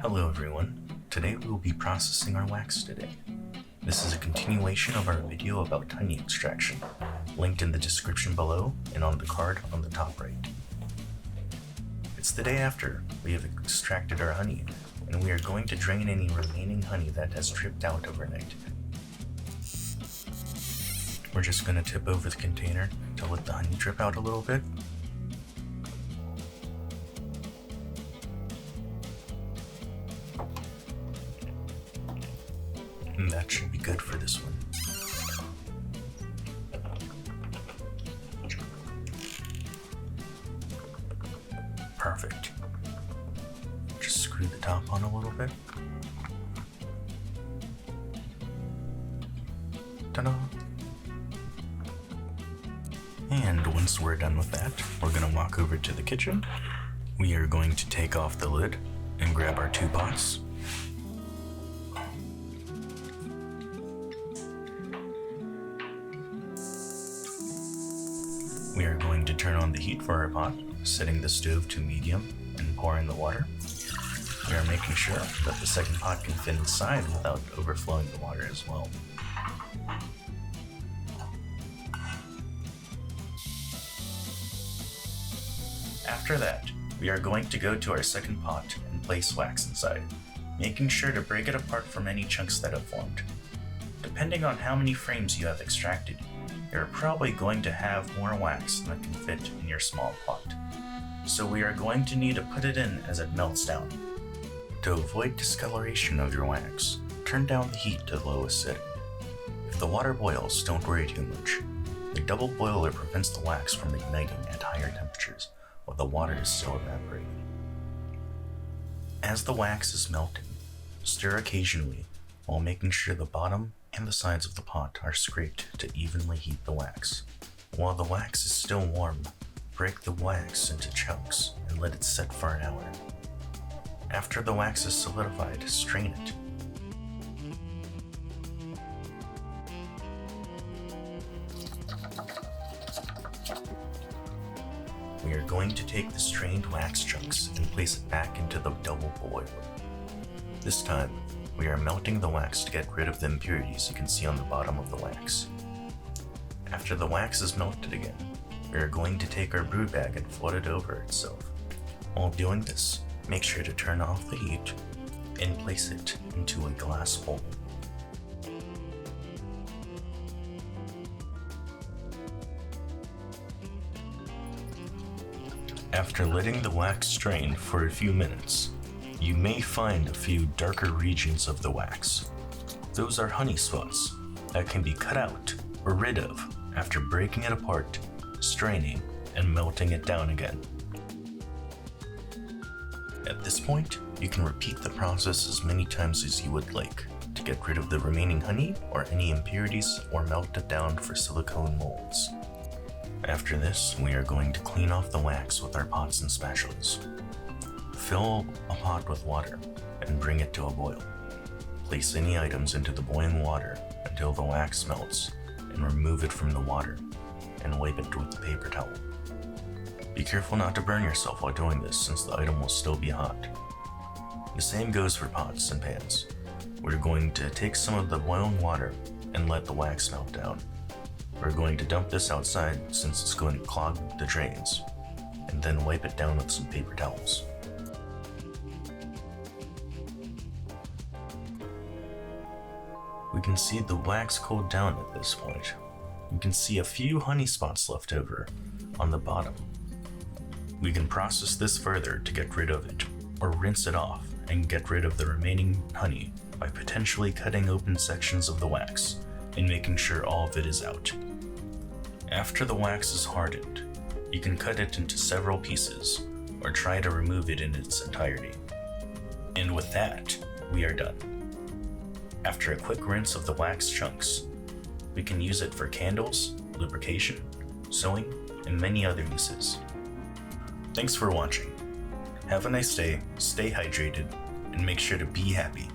Hello everyone, today we will be processing our wax today. This is a continuation of our video about honey extraction, linked in the description below and on the card on the top right. It's the day after we have extracted our honey, and we are going to drain any remaining honey that has dripped out overnight. We're just going to tip over the container to let the honey drip out a little bit. And that should be good for this one. Perfect. Just screw the top on a little bit. Ta-da! And once we're done with that, we're going to walk over to the kitchen. We are going to take off the lid and grab our two pots. We are going to turn on the heat for our pot, setting the stove to medium and pouring the water. We are making sure that the second pot can fit inside without overflowing the water as well. After that, we are going to go to our second pot and place wax inside, making sure to break it apart from any chunks that have formed. Depending on how many frames you have extracted, you're probably going to have more wax than can fit in your small pot. So we are going to need to put it in as it melts down. To avoid discoloration of your wax, turn down the heat to the lowest setting. If the water boils, don't worry too much. The double boiler prevents the wax from igniting at higher temperatures while the water is still evaporating. As the wax is melting, stir occasionally while making sure the bottom and the sides of the pot are scraped to evenly heat the wax. While the wax is still warm, break the wax into chunks and let it set for an hour. After the wax is solidified, strain it. We are going to take the strained wax chunks and place it back into the double boiler. This time, we are melting the wax to get rid of the impurities you can see on the bottom of the wax. After the wax is melted again, we are going to take our brew bag and float it over itself. While doing this, make sure to turn off the heat and place it into a glass bowl. After letting the wax strain for a few minutes, you may find a few darker regions of the wax. Those are honey spots that can be cut out or rid of after breaking it apart, straining, and melting it down again. At this point, you can repeat the process as many times as you would like to get rid of the remaining honey or any impurities or melt it down for silicone molds. After this, we are going to clean off the wax with our pots and spatulas. Fill a pot with water and bring it to a boil. Place any items into the boiling water until the wax melts and remove it from the water and wipe it with a paper towel. Be careful not to burn yourself while doing this since the item will still be hot. The same goes for pots and pans. We're going to take some of the boiling water and let the wax melt down. We're going to dump this outside since it's going to clog the drains, and then wipe it down with some paper towels. We can see the wax cooled down at this point. You can see a few honey spots left over on the bottom. We can process this further to get rid of it, or rinse it off and get rid of the remaining honey by potentially cutting open sections of the wax and making sure all of it is out. After the wax is hardened, you can cut it into several pieces or try to remove it in its entirety. And with that, we are done. After a quick rinse of the wax chunks, we can use it for candles, lubrication, sewing, and many other uses. Thanks for watching. Have a nice day, stay hydrated, and make sure to be happy.